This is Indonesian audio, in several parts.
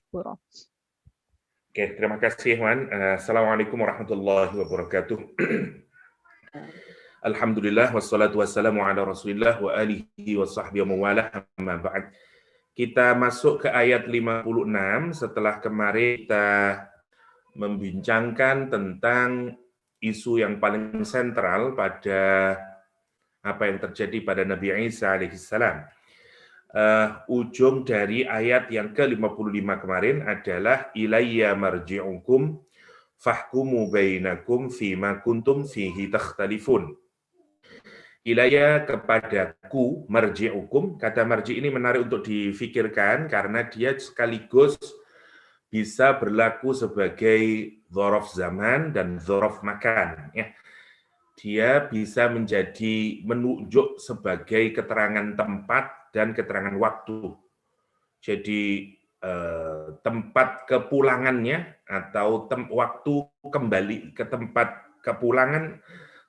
mashkura. Oke, terima kasih, Wan. Assalamualaikum warahmatullahi wabarakatuh. Alhamdulillah, wassalatu wassalamu ala rasulillah wa alihi wa sahbihi wa mawalah, amma ba'd. Kita masuk ke ayat 56 setelah kemarin kita membincangkan tentang isu yang paling sentral pada apa yang terjadi pada Nabi Isa alaihissalam. Ujung dari ayat yang ke-55 kemarin adalah ilayya marji'ukum fahkumu bainakum fima kuntum fihi takhtalifun. Ilayya kepadaku marji'ukum. Kata marji ini menarik untuk difikirkan karena dia sekaligus bisa berlaku sebagai dzaraf zaman dan dzaraf makan, ya. Dia bisa menjadi menunjuk sebagai keterangan tempat dan keterangan waktu. Jadi tempat kepulangannya atau waktu kembali ke tempat kepulangan,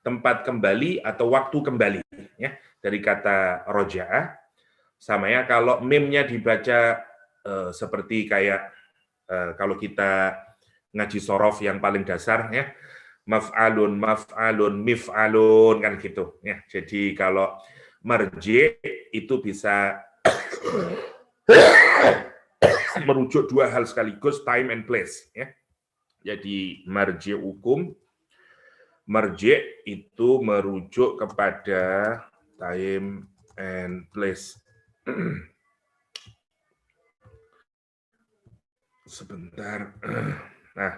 tempat kembali atau waktu kembali, ya, dari kata roja'ah. Sama ya, kalau meme-nya dibaca seperti kayak kalau kita ngaji sorof yang paling dasar, ya, maf'alun, maf'alun, mif'alun, kan gitu, ya. Jadi kalau marji itu bisa merujuk dua hal sekaligus, time and place, ya. Jadi marji hukum, marji itu merujuk kepada time and place. Sebentar. Nah,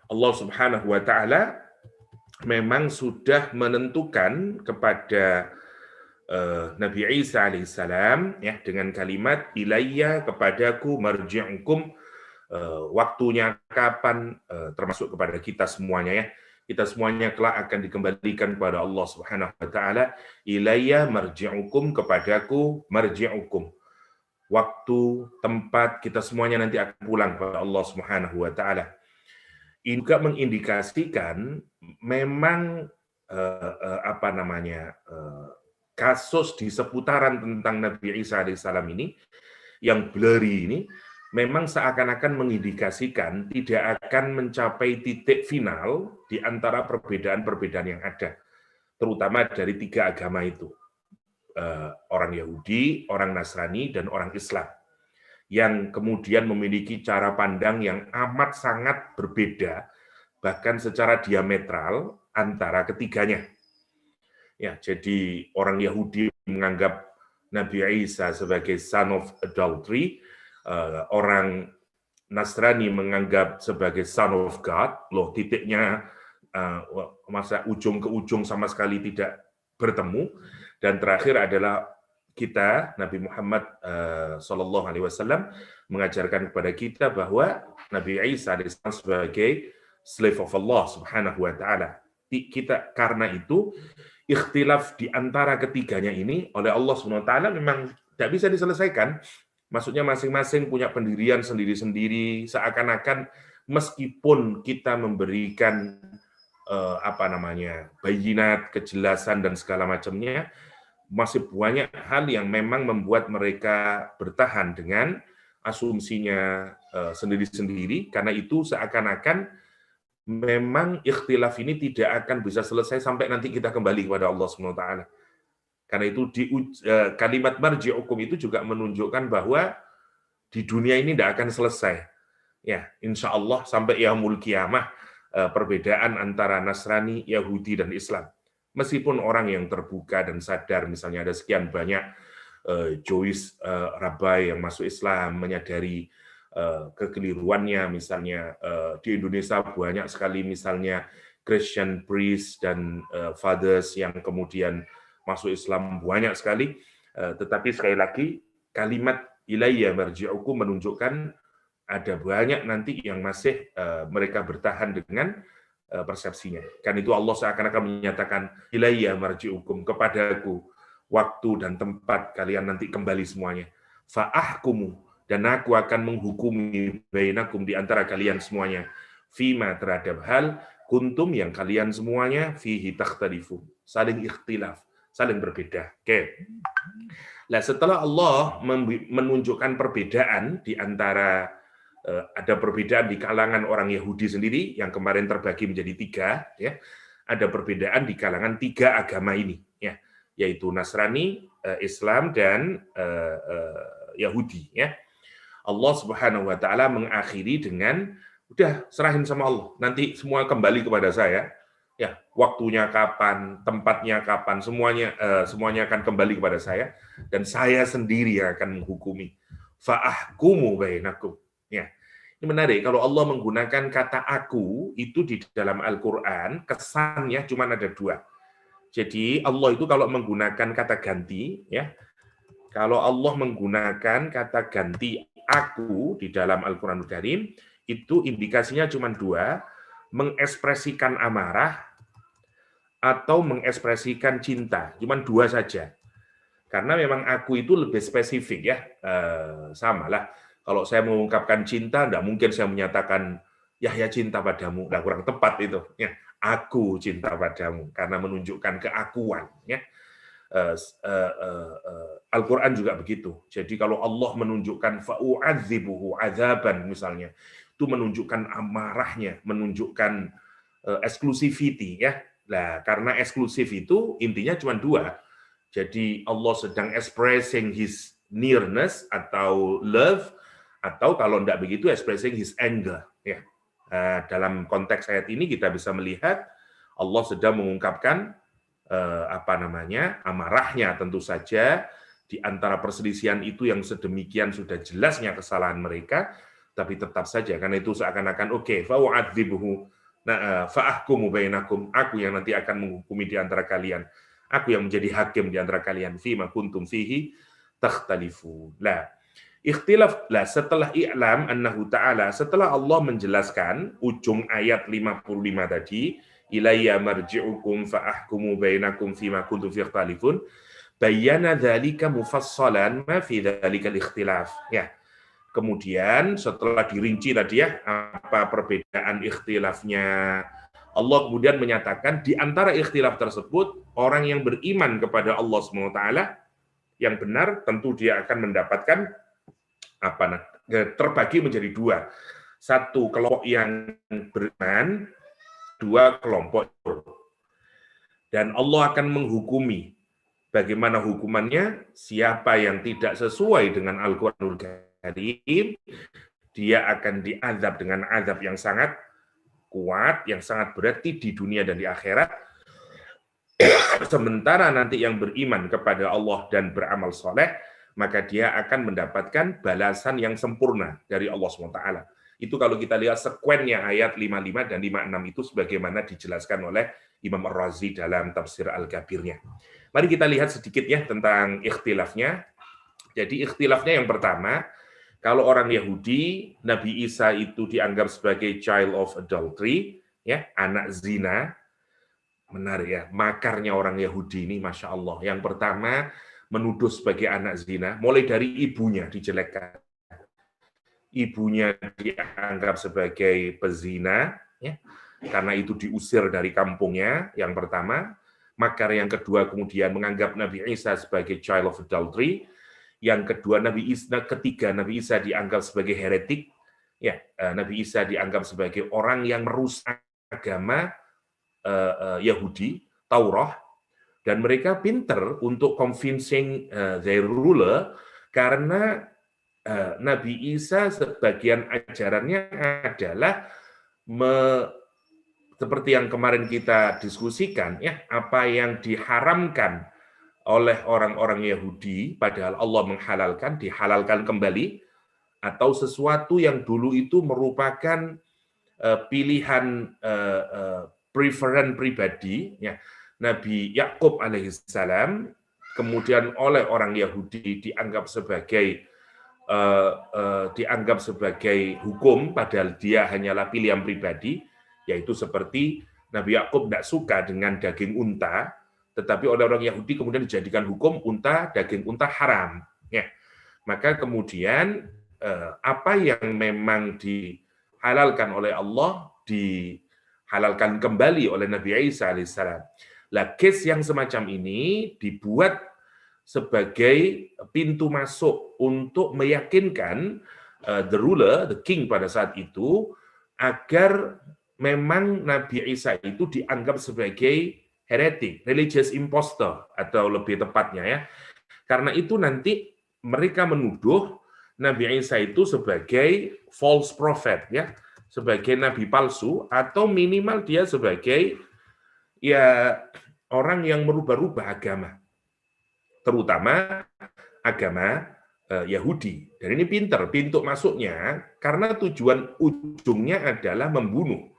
Allah Subhanahu wa taala memang sudah menentukan kepada Nabi Isa alaihissalam, ya, dengan kalimat ilayya, kepadaku, marji'ukum, waktunya kapan, termasuk kepada kita semuanya, ya. Kita semuanya kelak akan dikembalikan kepada Allah Subhanahu wa taala. Ilayya marji'ukum, kepadaku marji'ukum. Waktu, tempat, kita semuanya nanti akan pulang kepada Allah Subhanahu wa taala. Ini juga mengindikasikan memang kasus di seputaran tentang Nabi Isa alaihissalam ini yang blurry ini memang seakan-akan mengindikasikan tidak akan mencapai titik final di antara perbedaan-perbedaan yang ada, terutama dari tiga agama itu, orang Yahudi, orang Nasrani, dan orang Islam, yang kemudian memiliki cara pandang yang amat sangat berbeda, bahkan secara diametral antara ketiganya. Ya, jadi orang Yahudi menganggap Nabi Isa sebagai son of adultery, orang Nasrani menganggap sebagai son of God. Loh, titiknya masa ujung ke ujung sama sekali tidak bertemu. Dan terakhir adalah kita, Nabi Muhammad SAW mengajarkan kepada kita bahwa Nabi Isa sebagai slave of Allah Subhanahu wa taala. Kita karena itu ikhtilaf di antara ketiganya ini oleh Allah Subhanahu wa taala memang tidak bisa diselesaikan. Maksudnya masing-masing punya pendirian sendiri-sendiri, seakan-akan meskipun kita memberikan bayinat, kejelasan dan segala macamnya, masih banyak hal yang memang membuat mereka bertahan dengan asumsinya sendiri-sendiri. Karena itu seakan-akan memang ikhtilaf ini tidak akan bisa selesai sampai nanti kita kembali kepada Allah SWT. Karena itu kalimat marji'ukum itu juga menunjukkan bahwa di dunia ini tidak akan selesai. Ya, insya Allah sampai yaumul qiyamah perbedaan antara Nasrani, Yahudi, dan Islam. Meskipun orang yang terbuka dan sadar, misalnya ada sekian banyak Jewish rabbi yang masuk Islam, menyadari kekeliruannya, misalnya di Indonesia banyak sekali misalnya Christian priest dan fathers yang kemudian masuk Islam banyak sekali, tetapi sekali lagi kalimat ilayya marji'ukum menunjukkan ada banyak nanti yang masih mereka bertahan dengan persepsinya. Kan itu Allah seakan-akan menyatakan ilayya marji'ukum, kepadaku waktu dan tempat kalian nanti kembali semuanya. Fa'ahkumu, dan aku akan menghukumi bainakum, di antara kalian semuanya, fima, terhadap hal kuntum yang kalian semuanya fihi takhtalifu, saling ikhtilaf, saling berbeda. Oke. Nah, setelah Allah menunjukkan perbedaan di antara ada perbedaan di kalangan orang Yahudi sendiri yang kemarin terbagi menjadi 3, ya. Ada perbedaan di kalangan 3 agama ini, ya, yaitu Nasrani, Islam, dan Yahudi, ya. Allah Subhanahu wa taala mengakhiri dengan udah serahin sama Allah, nanti semua kembali kepada saya. Ya, waktunya kapan, tempatnya kapan, semuanya akan kembali kepada saya dan saya sendiri yang akan menghukumi. Fa'ahkumu bainakum. Ya. Ini menarik, kalau Allah menggunakan kata aku itu di dalam Al-Qur'an kesannya cuma ada 2. Jadi Allah itu kalau menggunakan kata ganti, ya. Kalau Allah menggunakan kata ganti aku di dalam Al-Qur'anul Karim, itu indikasinya cuma 2, mengekspresikan amarah atau mengekspresikan cinta. Cuma 2 saja. Karena memang aku itu lebih spesifik, ya. Sama lah. Kalau saya mengungkapkan cinta, nggak mungkin saya menyatakan Yahya cinta padamu. Nggak, kurang tepat itu. Ya. Aku cinta padamu. Karena menunjukkan keakuan. Ya. Al-Quran juga begitu. Jadi kalau Allah menunjukkan fa'u'adzibuhu adzaban misalnya, itu menunjukkan amarahnya, menunjukkan exclusivity, ya. Nah, karena eksklusif itu intinya cuma 2. Jadi Allah sedang expressing his nearness atau love, atau kalau tidak begitu expressing his anger, ya. Dalam konteks ayat ini kita bisa melihat Allah sedang mengungkapkan amarahnya, tentu saja di antara perselisihan itu yang sedemikian sudah jelasnya kesalahan mereka, tapi tetap saja karena itu seakan-akan oke, fa'u'adzibuhu fa'ahkumu bainakum, aku yang nanti akan menghukumi di antara kalian, aku yang menjadi hakim di antara kalian, fima kuntum fihi takhtalifu. Ikhtilaf setelah i'lam annahu ta'ala, setelah Allah menjelaskan ujung ayat 55 tadi, ilayya marji'ukum fa'ahkumu bainakum fima kuntum fihi takhtalifun, bayyana dzalika mufassalan ma fi dzalikal ikhtilaf. Ya. Kemudian setelah dirinci tadi, ya, apa perbedaan ikhtilafnya, Allah kemudian menyatakan di antara ikhtilaf tersebut orang yang beriman kepada Allah SWT yang benar tentu dia akan mendapatkan terbagi menjadi 2. 1 kelompok yang beriman, 2 kelompok. Dan Allah akan menghukumi. Bagaimana hukumannya? Siapa yang tidak sesuai dengan Al-Qur'anul Karim, dia akan diazab dengan azab yang sangat kuat, yang sangat berarti di dunia dan di akhirat. Sementara nanti yang beriman kepada Allah dan beramal soleh, maka dia akan mendapatkan balasan yang sempurna dari Allah SWT. Itu kalau kita lihat sekuennya ayat 55 dan 56 itu sebagaimana dijelaskan oleh Imam Ar-Razi dalam tafsir Al-Kabirnya. Mari kita lihat sedikit, ya, tentang ikhtilafnya. Jadi ikhtilafnya yang pertama, kalau orang Yahudi, Nabi Isa itu dianggap sebagai child of adultery, ya, anak zina. Menarik, ya, makarnya orang Yahudi ini, Masya Allah. Yang pertama, menuduh sebagai anak zina, mulai dari ibunya dijelekkan. Ibunya dianggap sebagai pezina, ya, karena itu diusir dari kampungnya, yang pertama. Makar yang kedua kemudian menganggap Nabi Isa sebagai child of adultery. Yang kedua, ketiga Nabi Isa dianggap sebagai heretik. Ya, Nabi Isa dianggap sebagai orang yang merusak agama Yahudi, Taurat, dan mereka pinter untuk convincing their ruler karena Nabi Isa sebagian ajarannya adalah seperti yang kemarin kita diskusikan, ya, apa yang diharamkan oleh orang-orang Yahudi padahal Allah menghalalkan, dihalalkan kembali, atau sesuatu yang dulu itu merupakan pilihan preference pribadi, ya, Nabi Yakub alaihissalam, kemudian oleh orang Yahudi dianggap sebagai hukum padahal dia hanyalah pilihan pribadi, yaitu seperti Nabi Yakub tidak suka dengan daging unta, tetapi orang-orang Yahudi kemudian dijadikan hukum daging unta haram. Ya. Maka kemudian apa yang memang dihalalkan oleh Allah dihalalkan kembali oleh Nabi Isa alaihissalam. Lah case yang semacam ini dibuat sebagai pintu masuk untuk meyakinkan the ruler, the king pada saat itu, agar memang Nabi Isa itu dianggap sebagai heretic, religious impostor, atau lebih tepatnya ya. Karena itu nanti mereka menuduh Nabi Isa itu sebagai false prophet ya, sebagai nabi palsu, atau minimal dia sebagai ya orang yang merubah-rubah agama, terutama agama Yahudi. Dan ini pintu masuknya, karena tujuan ujungnya adalah membunuh.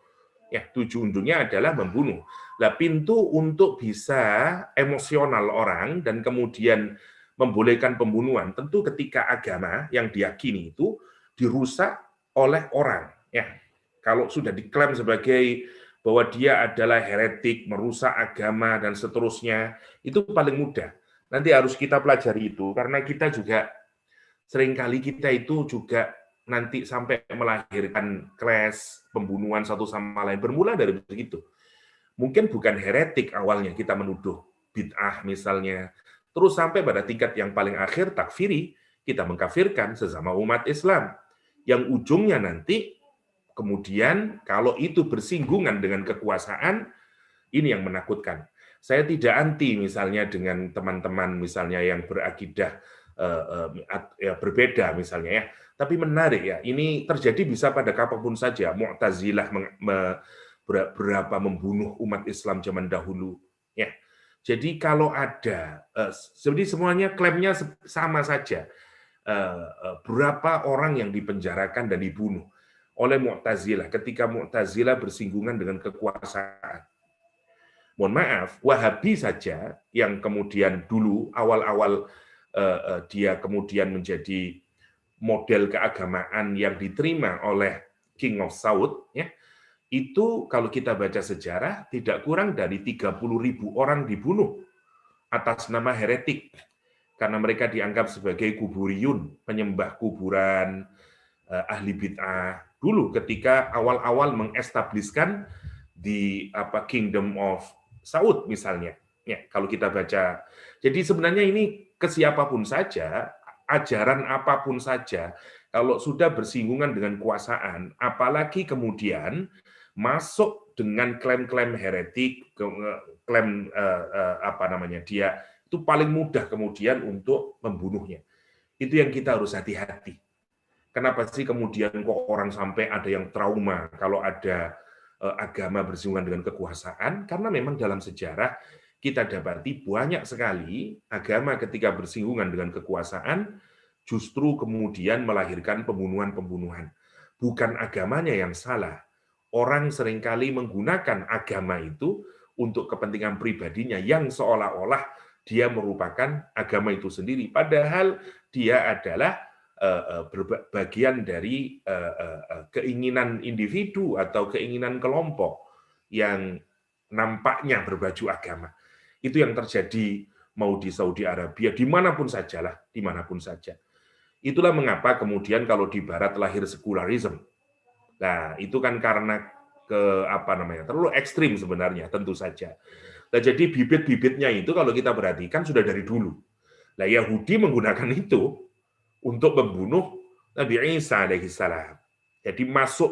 Ya, tujuan ujungnya adalah membunuh. Lah pintu untuk bisa emosional orang dan kemudian membolehkan pembunuhan, tentu ketika agama yang diyakini itu dirusak oleh orang. Ya, kalau sudah diklaim sebagai bahwa dia adalah heretik, merusak agama dan seterusnya, itu paling mudah. Nanti harus kita pelajari itu, karena kita juga seringkali kita itu juga nanti sampai melahirkan clash, pembunuhan satu sama lain, bermula dari begitu. Mungkin bukan heretik awalnya kita menuduh, bid'ah misalnya, terus sampai pada tingkat yang paling akhir, takfiri, kita mengkafirkan sesama umat Islam, yang ujungnya nanti, kemudian kalau itu bersinggungan dengan kekuasaan, ini yang menakutkan. Saya tidak anti misalnya dengan teman-teman misalnya yang berakidah berbeda misalnya ya. Tapi menarik ya, ini terjadi bisa pada kapanpun saja. Mu'tazilah berapa membunuh umat Islam zaman dahulu. Ya. Jadi kalau ada, jadi semuanya klaimnya sama saja. Berapa orang yang dipenjarakan dan dibunuh oleh Mu'tazilah ketika Mu'tazilah bersinggungan dengan kekuasaan. Mohon maaf, Wahabi saja yang kemudian dulu awal-awal dia kemudian menjadi model keagamaan yang diterima oleh King of Saud, ya, itu kalau kita baca sejarah tidak kurang dari 30.000 orang dibunuh atas nama heretik, karena mereka dianggap sebagai kuburiyun, penyembah kuburan, ahli bid'ah. Dulu ketika awal-awal mengestabliskan di Kingdom of Saud misalnya, ya, kalau kita baca. Jadi sebenarnya ini ke siapapun saja, ajaran apapun saja, kalau sudah bersinggungan dengan kekuasaan, apalagi kemudian masuk dengan klaim-klaim heretik, klaim dia itu paling mudah kemudian untuk membunuhnya. Itu yang kita harus hati-hati. Kenapa sih kemudian kok orang sampai ada yang trauma kalau ada agama bersinggungan dengan kekuasaan? Karena memang dalam sejarah kita dapati banyak sekali agama ketika bersinggungan dengan kekuasaan justru kemudian melahirkan pembunuhan-pembunuhan. Bukan agamanya yang salah. Orang seringkali menggunakan agama itu untuk kepentingan pribadinya yang seolah-olah dia merupakan agama itu sendiri. Padahal dia adalah bagian dari keinginan individu atau keinginan kelompok yang nampaknya berbaju agama. Itu yang terjadi mau di Saudi Arabia, dimanapun sajalah, dimanapun saja. Itulah mengapa kemudian kalau di Barat lahir sekularisme. Nah, itu kan karena terlalu ekstrim sebenarnya, tentu saja. Nah, jadi bibit-bibitnya itu kalau kita perhatikan sudah dari dulu. Nah, Yahudi menggunakan itu untuk membunuh Nabi Isa alaihissalam. Jadi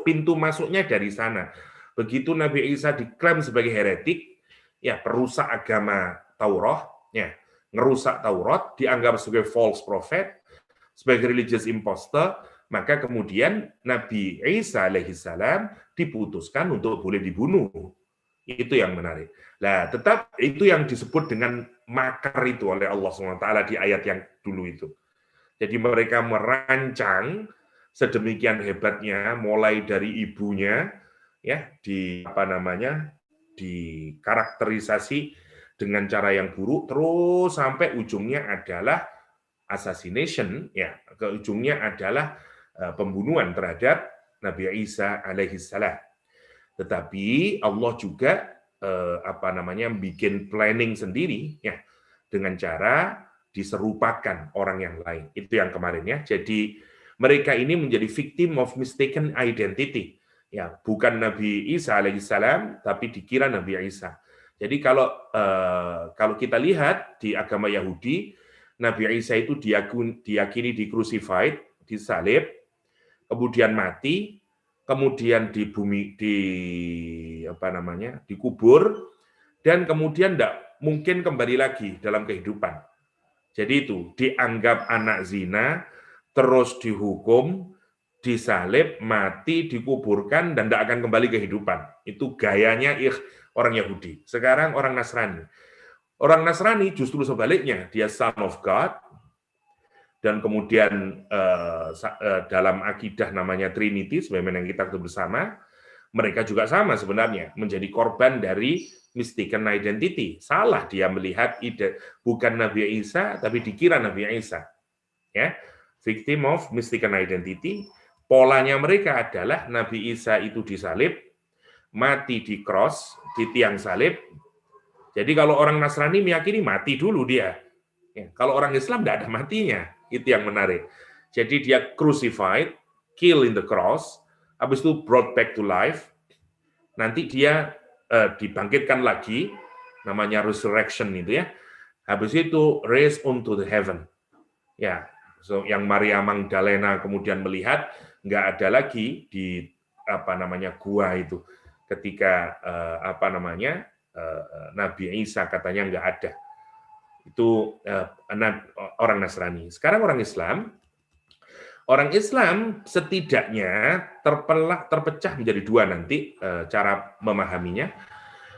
pintu masuknya dari sana. Begitu Nabi Isa diklaim sebagai heretik, ya perusak agama Taurat, ya ngerusak Taurat, dianggap sebagai false prophet, sebagai religious impostor, maka kemudian Nabi Isa alaihissalam diputuskan untuk boleh dibunuh. Itu yang menarik. Nah, tetap itu yang disebut dengan makar itu oleh Allah SWT di ayat yang dulu itu. Jadi mereka merancang sedemikian hebatnya, mulai dari ibunya, ya dikarakterisasi dengan cara yang buruk, terus sampai ujungnya adalah assassination, ya ke ujungnya adalah pembunuhan terhadap Nabi Isa alaihissalam. Tetapi Allah juga bikin planning sendiri, ya dengan cara diserupakan orang yang lain. Itu yang kemarin ya. Jadi mereka ini menjadi victim of mistaken identity. Ya, bukan Nabi Isa alaihissalam, tapi dikira Nabi Isa. Jadi kalau kita lihat di agama Yahudi, Nabi Isa itu diyakini di-crucified, disalib, kemudian mati, kemudian dikubur, dan kemudian tidak mungkin kembali lagi dalam kehidupan. Jadi itu dianggap anak zina, terus dihukum, disalib, mati, dikuburkan, dan tidak akan kembali kehidupan. Itu gayanya orang Yahudi. Sekarang orang Nasrani. Orang Nasrani justru sebaliknya, dia son of God, dan kemudian dalam akidah namanya Trinity, sebagaimana yang kita ketemu bersama, mereka juga sama sebenarnya, menjadi korban dari mistaken identity. Salah dia melihat bukan Nabi Isa, tapi dikira Nabi Isa. Ya, victim of mistaken identity. Polanya mereka adalah Nabi Isa itu disalib, mati di cross, di tiang salib. Jadi kalau orang Nasrani meyakini mati dulu dia. Ya, kalau orang Islam tidak ada matinya. Itu yang menarik. Jadi dia crucified, kill in the cross, habis itu brought back to life. Nanti dia dibangkitkan lagi, namanya resurrection itu ya. Habis itu raised unto the heaven. Ya, so yang Maria Magdalena kemudian melihat nggak ada lagi di gua itu ketika Nabi Isa katanya nggak ada. Itu orang Nasrani. Sekarang orang Islam setidaknya terpecah menjadi dua nanti cara memahaminya.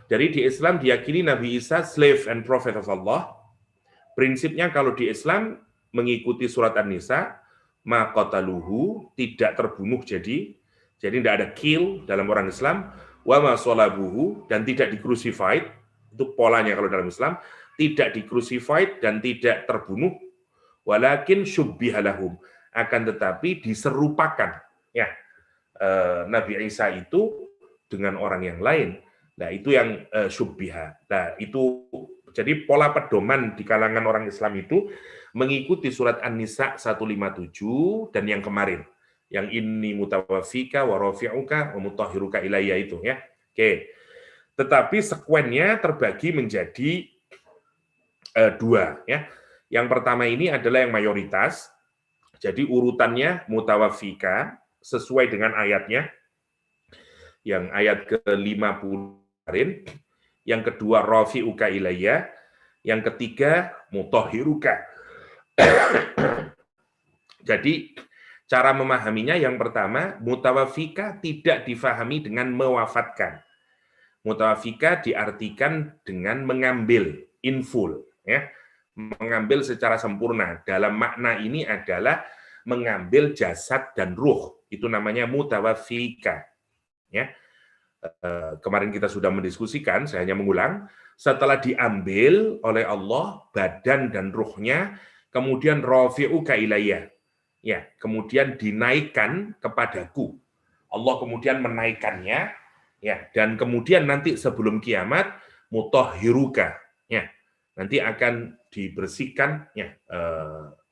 Dari di Islam diyakini Nabi Isa slave and prophet of Allah. Prinsipnya kalau di Islam mengikuti surat An-Nisa, ma qataluhu, tidak terbunuh jadi tidak ada kill dalam orang Islam, wa ma salabuhu, dan tidak di-crucified, itu polanya kalau dalam Islam, tidak di-crucified dan tidak terbunuh, walakin syubbiha lahum, akan tetapi diserupakan ya Nabi Isa itu dengan orang yang lain. Nah, itu yang syubbiha. Nah, itu jadi pola pedoman di kalangan orang Islam itu mengikuti surat An-Nisa 157 dan yang kemarin, yang inni mutawaffika wa rafi'uka wa mutahhiruka ilayya itu ya. Oke. Tetapi sekuennya terbagi menjadi dua ya. Yang pertama ini adalah yang mayoritas. Jadi urutannya mutawaffika sesuai dengan ayatnya. Yang ayat ke-50 kemarin. Yang kedua rafi'uka ilayya. Yang ketiga mutahhiruka. Jadi cara memahaminya yang pertama, mutawaffika tidak difahami dengan mewafatkan. Mutawaffika diartikan dengan mengambil in full, ya, mengambil secara sempurna. Dalam makna ini adalah mengambil jasad dan ruh. Itu namanya mutawaffika. Ya. Kemarin kita sudah mendiskusikan, saya hanya mengulang. Setelah diambil oleh Allah badan dan ruhnya, kemudian rafi'uka ilayya. Ya, kemudian dinaikkan kepadaku. Allah kemudian menaikkannya, ya, dan kemudian nanti sebelum kiamat mutahhiruka, ya. Nanti akan dibersihkan, ya,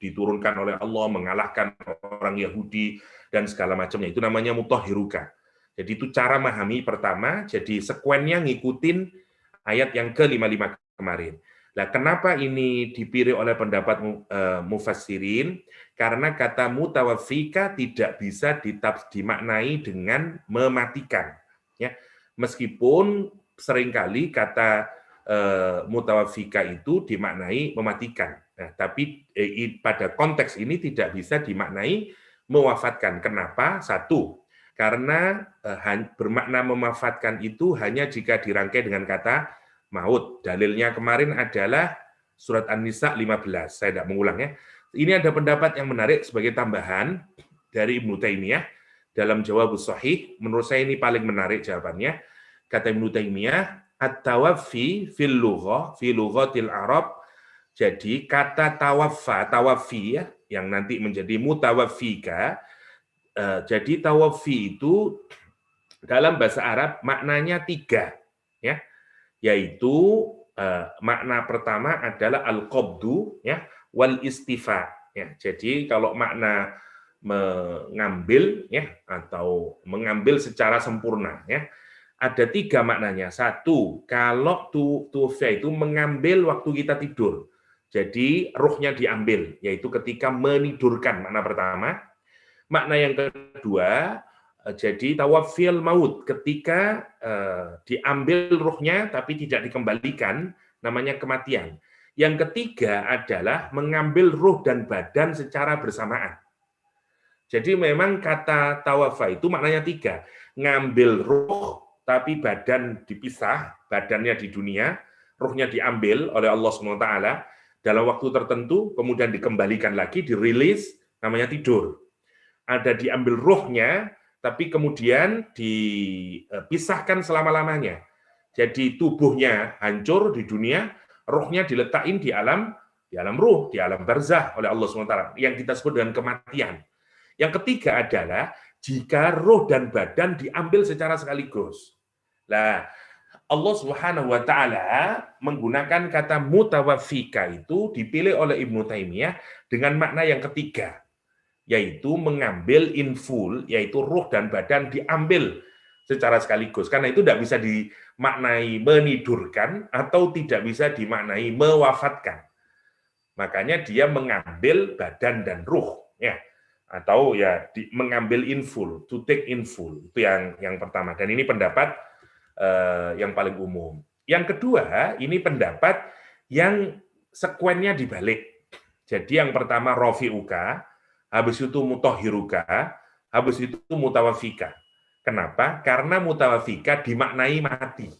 diturunkan oleh Allah, mengalahkan orang Yahudi dan segala macamnya. Itu namanya mutahhiruka. Jadi itu cara memahami pertama. Jadi sekuennya ngikutin ayat yang ke-55 kemarin. Nah, kenapa ini dipilih oleh pendapat mufassirin? Karena kata mutawaffika tidak bisa dimaknai dengan mematikan. Ya, meskipun seringkali kata mutawaffika itu dimaknai mematikan. Nah, tapi pada konteks ini tidak bisa dimaknai mewafatkan. Kenapa? Satu, karena bermakna mewafatkan itu hanya jika dirangkai dengan kata maut. Dalilnya kemarin adalah surat An-Nisa 15. Saya tidak mengulang ya. Ini ada pendapat yang menarik sebagai tambahan dari Ibnu Taimiyah dalam Jawabus Shahih. Menurut saya ini paling menarik jawabannya. Kata Ibnu Taimiyah, at-tawaffi fil lughah fi lughatil Arab. Jadi kata tawaffi ya, yang nanti menjadi mutawaffika. Jadi tawaffi itu dalam bahasa Arab maknanya 3 ya. Yaitu makna pertama adalah al-qabdu ya, wal istifa ya. Jadi kalau makna mengambil ya atau mengambil secara sempurna ya. Ada 3 maknanya. Satu, kalau tuwfiya itu mengambil waktu kita tidur. Jadi ruhnya diambil, yaitu ketika menidurkan, makna pertama. Makna yang kedua, jadi tawafil maut, ketika diambil ruhnya tapi tidak dikembalikan, namanya kematian. Yang ketiga adalah mengambil ruh dan badan secara bersamaan. Jadi memang kata tawafa itu maknanya 3. Ngambil ruh, tapi badan dipisah, badannya di dunia, ruhnya diambil oleh Allah SWT dalam waktu tertentu, kemudian dikembalikan lagi, dirilis, namanya tidur. Ada diambil ruhnya, tapi kemudian dipisahkan selama-lamanya. Jadi tubuhnya hancur di dunia, ruhnya diletakin di alam ruh, di alam barzah oleh Allah SWT, yang kita sebut dengan kematian. Yang ketiga adalah jika roh dan badan diambil secara sekaligus. Nah, Allah Subhanahu wa taala menggunakan kata mutawaffika itu dipilih oleh Ibnu Taimiyah dengan makna yang ketiga, yaitu mengambil in full, yaitu roh dan badan diambil secara sekaligus. Karena itu tidak bisa dimaknai menidurkan atau tidak bisa dimaknai mewafatkan. Makanya dia mengambil badan dan ruh, ya. Atau ya mengambil in full, to take in full, itu yang pertama, dan ini pendapat yang paling umum. Yang kedua, ini pendapat yang sekuennya dibalik. Jadi yang pertama rofi'uka, habis itu mutahhiruka, habis itu mutawafika. Kenapa? Karena mutawafika dimaknai mati,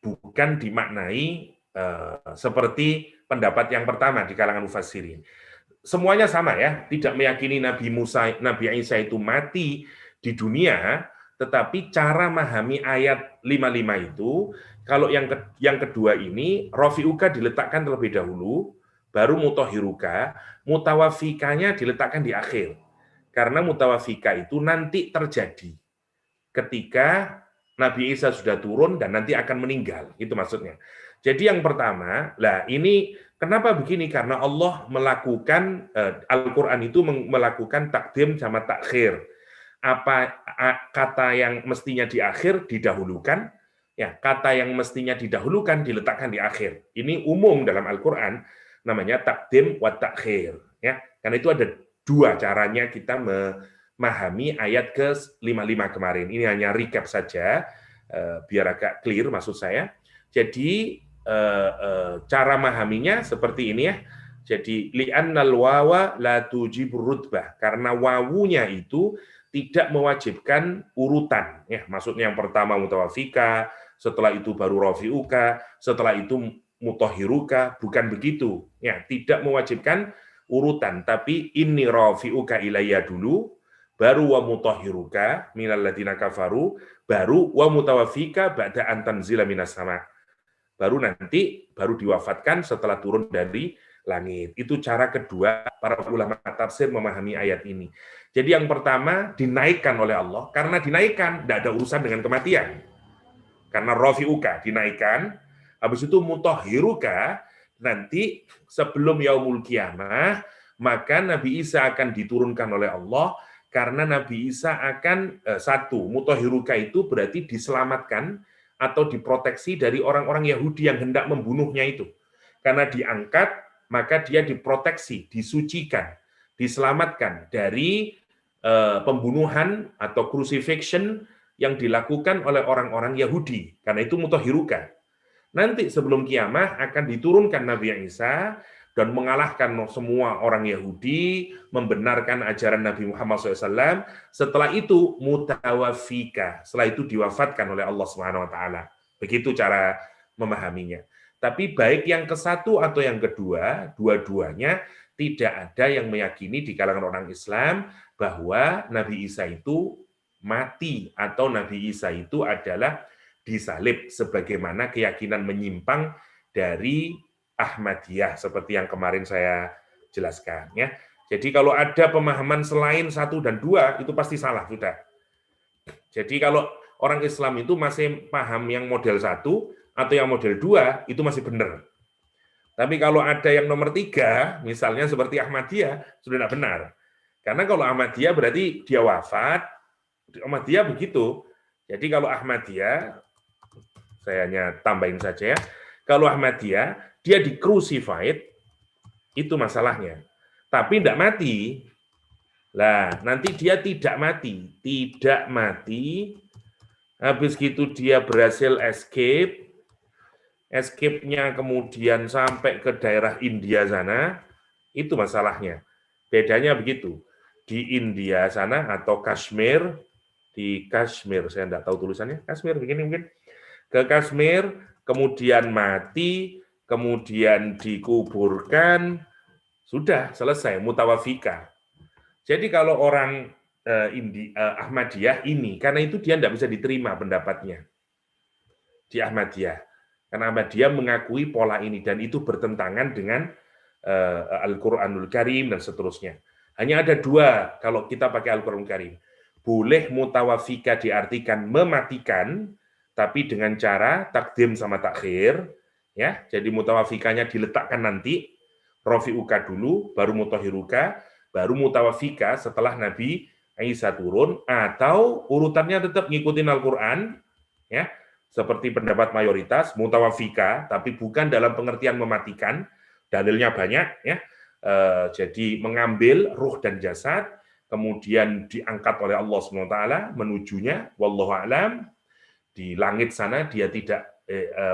bukan dimaknai seperti pendapat yang pertama di kalangan mufassirin. Semuanya sama ya, tidak meyakini Nabi Isa itu mati di dunia, tetapi cara memahami ayat 55 itu, kalau yang kedua ini, rofi'uka diletakkan terlebih dahulu, baru mutahhiruka, mutawafikanya diletakkan di akhir. Karena mutawafika itu nanti terjadi ketika Nabi Isa sudah turun dan nanti akan meninggal, itu maksudnya. Jadi yang pertama, ini kenapa begini? Karena Allah melakukan, Al-Quran itu melakukan takdim sama takhir. Apa kata yang mestinya di akhir didahulukan, ya kata yang mestinya didahulukan diletakkan di akhir. Ini umum dalam Al-Quran, namanya takdim wa takhir. Ya, karena itu ada 2 caranya kita memahami ayat ke-55 kemarin. Ini hanya recap saja, biar agak clear maksud saya. Jadi cara memahaminya seperti ini ya. Jadi li'annal wawa la tujibur rutbah, karena wawunya itu tidak mewajibkan urutan ya. Maksudnya yang pertama mutawafika, setelah itu baru rafi'uka, setelah itu mutahhiruka, bukan begitu ya, tidak mewajibkan urutan, tapi inni rafi'uka ilayya dulu, baru wa mutahhiruka minal ladzina kafaru, baru wa mutawaffika ba'da an tanzila minas sama. Baru diwafatkan setelah turun dari langit. Itu cara kedua para ulama tafsir memahami ayat ini. Jadi yang pertama dinaikkan oleh Allah, karena dinaikkan tidak ada urusan dengan kematian. Karena rafi'uka dinaikkan, habis itu mutahhiruka, nanti sebelum yaumul kiamah, maka Nabi Isa akan diturunkan oleh Allah, karena Nabi Isa akan satu, mutahhiruka itu berarti diselamatkan atau diproteksi dari orang-orang Yahudi yang hendak membunuhnya itu. Karena diangkat, maka dia diproteksi, disucikan, diselamatkan dari pembunuhan atau crucifixion yang dilakukan oleh orang-orang Yahudi. Karena itu mutahhiruka. Nanti sebelum kiamah akan diturunkan Nabi Isa dan mengalahkan semua orang Yahudi, membenarkan ajaran Nabi Muhammad SAW. Setelah itu mutawafika, setelah itu diwafatkan oleh Allah Subhanahu Wa Taala. Begitu cara memahaminya. Tapi baik yang ke-1 atau yang kedua, dua-duanya tidak ada yang meyakini di kalangan orang Islam bahwa Nabi Isa itu mati atau Nabi Isa itu adalah disalib, sebagaimana keyakinan menyimpang dari Ahmadiyah seperti yang kemarin saya jelaskan ya. Jadi kalau ada pemahaman selain 1 dan 2 itu pasti salah sudah. Jadi kalau orang Islam itu masih paham yang model 1 atau yang model 2 itu masih benar. Tapi kalau ada yang nomor 3, misalnya seperti Ahmadiyah, sudah tidak benar. Karena kalau Ahmadiyah berarti dia wafat, Ahmadiyah begitu. Jadi kalau Ahmadiyah, saya hanya tambahin saja ya, kalau Ahmadiyah, dia di crucified, itu masalahnya. Tapi tidak mati. Lah, nanti dia tidak mati. Tidak mati, habis gitu dia berhasil escape, escape-nya kemudian sampai ke daerah India sana, itu masalahnya. Bedanya begitu. Di India sana atau Kashmir, di Kashmir, saya tidak tahu tulisannya, Kashmir begini mungkin, ke Kashmir, kemudian mati, kemudian dikuburkan, sudah selesai, mutawafika. Jadi kalau orang Ahmadiyah ini, karena itu dia tidak bisa diterima pendapatnya di Ahmadiyah. Karena Ahmadiyah mengakui pola ini, dan itu bertentangan dengan Al-Quranul Karim dan seterusnya. Hanya ada dua kalau kita pakai Al-Quranul Karim. Boleh mutawafika diartikan mematikan, tapi dengan cara takdim sama takhir. Ya, jadi mutawafikanya diletakkan nanti, rofi'uka dulu, baru mutahiruka, baru mutawafika setelah Nabi Isa turun, atau urutannya tetap ngikutin Al-Quran, ya, seperti pendapat mayoritas, mutawafika, tapi bukan dalam pengertian mematikan, dalilnya banyak, ya. Jadi mengambil ruh dan jasad, kemudian diangkat oleh Allah SWT menujunya, wallahu a'lam, di langit sana dia tidak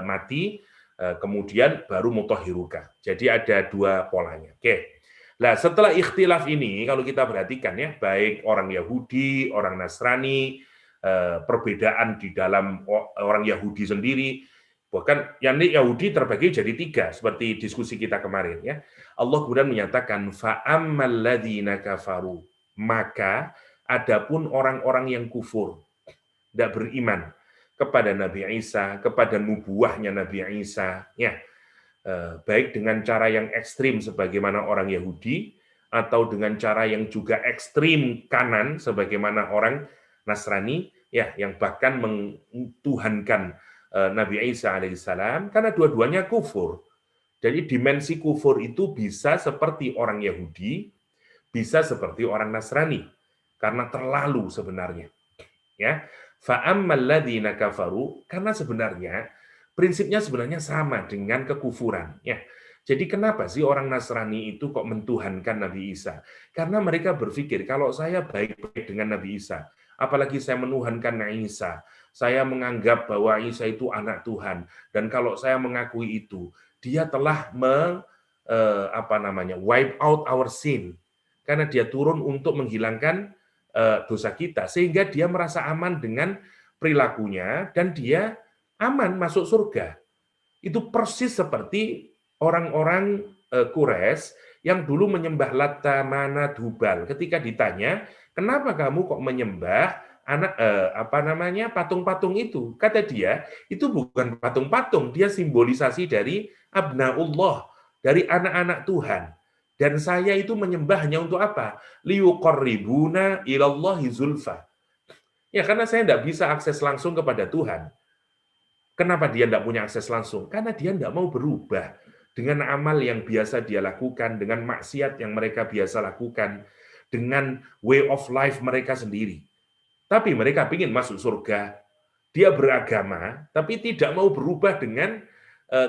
mati, kemudian baru mutahhiruka. Jadi ada dua polanya. Oke. Nah, setelah ikhtilaf ini, kalau kita perhatikan ya, baik orang Yahudi, orang Nasrani, perbedaan di dalam orang Yahudi sendiri, bahkan yang Yahudi terbagi jadi tiga, seperti diskusi kita kemarin ya. Allah kemudian menyatakan fa'ammal ladzina kafaru, maka adapun orang-orang yang kufur, tidak beriman kepada Nabi Isa, kepada nubuahnya Nabi Isa, ya, baik dengan cara yang ekstrim sebagaimana orang Yahudi, atau dengan cara yang juga ekstrim kanan sebagaimana orang Nasrani, ya, yang bahkan mentuhankan Nabi Isa alaihissalam, karena dua-duanya kufur. Jadi dimensi kufur itu bisa seperti orang Yahudi, bisa seperti orang Nasrani, karena terlalu sebenarnya. Ya, fa'ammal ladzina kafaru, karena sebenarnya prinsipnya sebenarnya sama dengan kekufuran, ya. Jadi kenapa sih orang Nasrani itu kok mentuhankan Nabi Isa? Karena mereka berpikir kalau saya baik-baik dengan Nabi Isa, apalagi saya menuhankan Isa, saya menganggap bahwa Isa itu anak Tuhan, dan kalau saya mengakui itu, dia telah wipe out our sin, karena dia turun untuk menghilangkan dosa kita, sehingga dia merasa aman dengan perilakunya dan dia aman masuk surga. Itu persis seperti orang-orang Quraisy yang dulu menyembah Latta, Manat, Hubal. Ketika ditanya, kenapa kamu kok menyembah patung-patung itu? Kata dia, itu bukan patung-patung, dia simbolisasi dari abnaullah, dari anak-anak Tuhan. Dan saya itu menyembahnya untuk apa? Liyuqarribuna ilallahi zulfa. Ya, karena saya tidak bisa akses langsung kepada Tuhan. Kenapa dia tidak punya akses langsung? Karena dia tidak mau berubah dengan amal yang biasa dia lakukan, dengan maksiat yang mereka biasa lakukan, dengan way of life mereka sendiri. Tapi mereka ingin masuk surga. Dia beragama, tapi tidak mau berubah dengan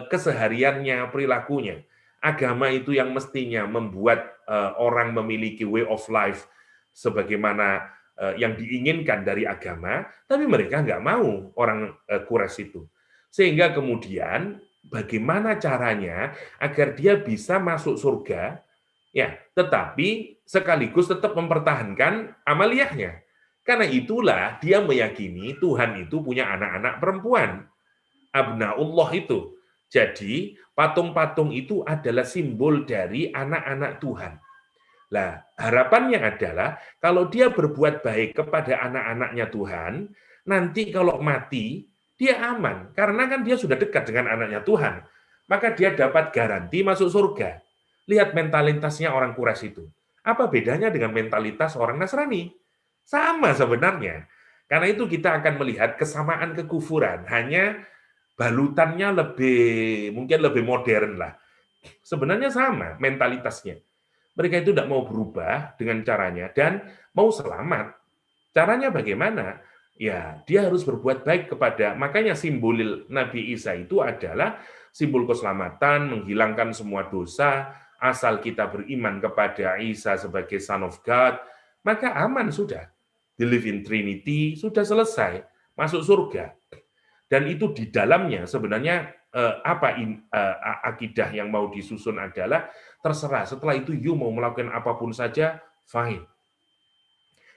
kesehariannya, perilakunya. Agama itu yang mestinya membuat orang memiliki way of life sebagaimana yang diinginkan dari agama, tapi mereka nggak mau, orang Quraisy itu. Sehingga kemudian bagaimana caranya agar dia bisa masuk surga, ya, tetapi sekaligus tetap mempertahankan amaliyahnya. Karena itulah dia meyakini Tuhan itu punya anak-anak perempuan, abnaullah itu. Jadi patung-patung itu adalah simbol dari anak-anak Tuhan. Nah, harapannya adalah kalau dia berbuat baik kepada anak-anaknya Tuhan, nanti kalau mati, dia aman. Karena kan dia sudah dekat dengan anaknya Tuhan. Maka dia dapat garanti masuk surga. Lihat mentalitasnya orang Quraisy itu. Apa bedanya dengan mentalitas orang Nasrani? Sama sebenarnya. Karena itu kita akan melihat kesamaan kekufuran. Hanya balutannya mungkin lebih modern lah. Sebenarnya sama mentalitasnya. Mereka itu tidak mau berubah dengan caranya dan mau selamat. Caranya bagaimana? Ya, dia harus berbuat baik kepada, makanya simbol Nabi Isa itu adalah simbol keselamatan, menghilangkan semua dosa, asal kita beriman kepada Isa sebagai Son of God, maka aman sudah. Believe in Trinity, sudah selesai, masuk surga. Dan itu di dalamnya sebenarnya akidah yang mau disusun adalah terserah, setelah itu you mau melakukan apapun saja, fine.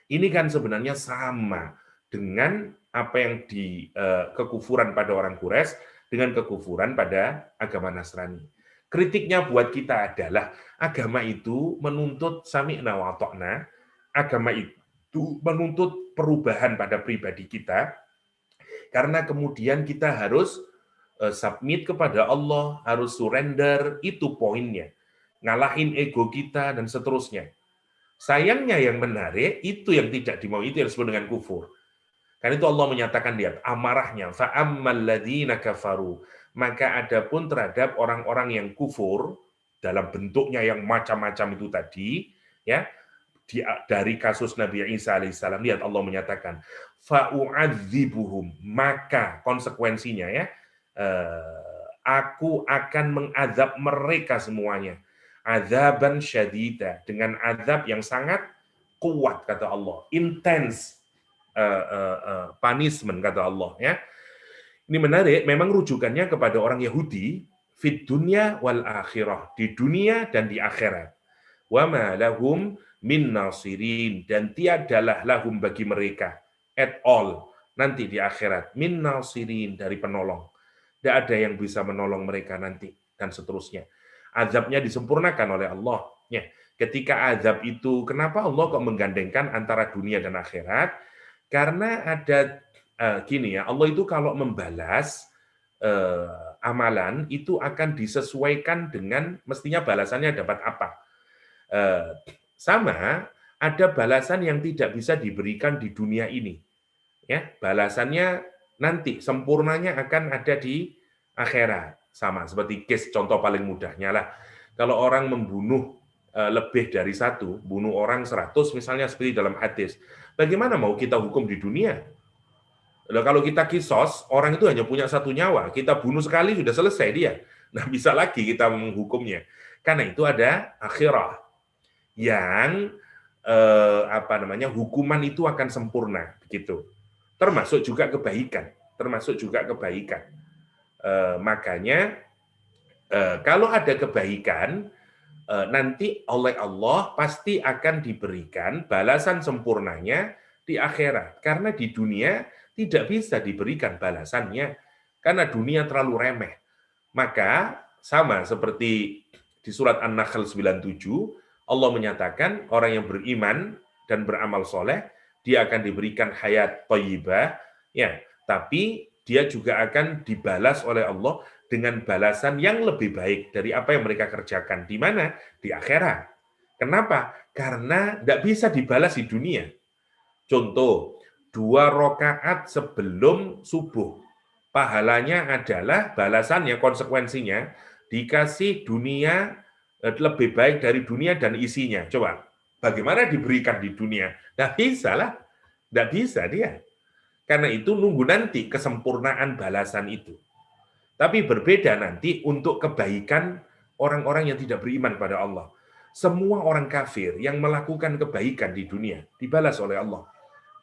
Ini kan sebenarnya sama dengan apa yang di kekufuran pada orang Quraisy dengan kekufuran pada agama Nasrani. Kritiknya buat kita adalah agama itu menuntut sami'na wa ata'na, agama itu menuntut perubahan pada pribadi kita, karena kemudian kita harus submit kepada Allah, harus surrender, itu poinnya. Ngalahin ego kita dan seterusnya. Sayangnya yang menarik, itu yang tidak dimau, itu yang disebut dengan kufur. Karena itu Allah menyatakan lihat amarahnya, fa'ammal ladzina kafaru, maka adapun terhadap orang-orang yang kufur dalam bentuknya yang macam-macam itu tadi, ya, dari kasus Nabi Isa alaihissalam, lihat Allah menyatakan fa'u'adzibuhum, maka konsekuensinya ya, aku akan mengazab mereka semuanya azaban syadida, dengan azab yang sangat kuat kata Allah, intense punishment kata Allah ya. Ini menarik, memang rujukannya kepada orang Yahudi fid dunya wal akhirah, di dunia dan di akhirat. Wa ma lahum min nasirin, dan tiadalah lahum bagi mereka at all nanti di akhirat min nasirin, dari penolong. Tidak ada yang bisa menolong mereka nanti dan seterusnya. Azabnya disempurnakan oleh Allah. Ya, ketika azab itu, kenapa Allah kok menggandengkan antara dunia dan akhirat? Karena ada gini ya, Allah itu kalau membalas amalan itu akan disesuaikan dengan mestinya balasannya dapat apa. Sama, ada balasan yang tidak bisa diberikan di dunia ini. Ya, balasannya nanti sempurnanya akan ada di akhirat. Sama seperti case contoh paling mudahnya lah. Kalau orang membunuh lebih dari satu, bunuh orang 100 misalnya seperti dalam hadis, bagaimana mau kita hukum di dunia? Nah, kalau kita kisos, orang itu hanya punya satu nyawa, kita bunuh sekali sudah selesai dia. Nah, bisa lagi kita menghukumnya. Karena itu ada akhirah yang hukuman itu akan sempurna begitu. Termasuk juga kebaikan. Makanya kalau ada kebaikan, nanti oleh Allah pasti akan diberikan balasan sempurnanya di akhirat. Karena di dunia tidak bisa diberikan balasannya, karena dunia terlalu remeh. Maka sama seperti di surat An-Nahl 97, Allah menyatakan orang yang beriman dan beramal soleh, dia akan diberikan hayat thayyibah, ya, tapi dia juga akan dibalas oleh Allah dengan balasan yang lebih baik dari apa yang mereka kerjakan. Di mana? Di akhirat. Kenapa? Karena tidak bisa dibalas di dunia. Contoh, 2 rakaat sebelum subuh. Pahalanya adalah balasannya, konsekuensinya, dikasih dunia lebih baik dari dunia dan isinya. Coba, bagaimana diberikan di dunia? Tidak bisa lah. Tidak bisa dia. Karena itu nunggu nanti kesempurnaan balasan itu. Tapi berbeda nanti untuk kebaikan orang-orang yang tidak beriman pada Allah. Semua orang kafir yang melakukan kebaikan di dunia dibalas oleh Allah.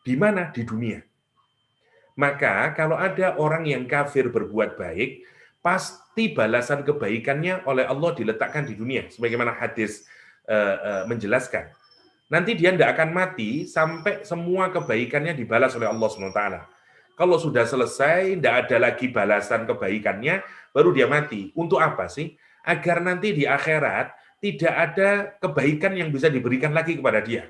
Di mana? Di dunia. Maka kalau ada orang yang kafir berbuat baik, pasti balasan kebaikannya oleh Allah diletakkan di dunia. Sebagaimana hadis menjelaskan. Nanti dia tidak akan mati sampai semua kebaikannya dibalas oleh Allah SWT. Kalau sudah selesai, tidak ada lagi balasan kebaikannya, baru dia mati. Untuk apa sih? Agar nanti di akhirat tidak ada kebaikan yang bisa diberikan lagi kepada dia.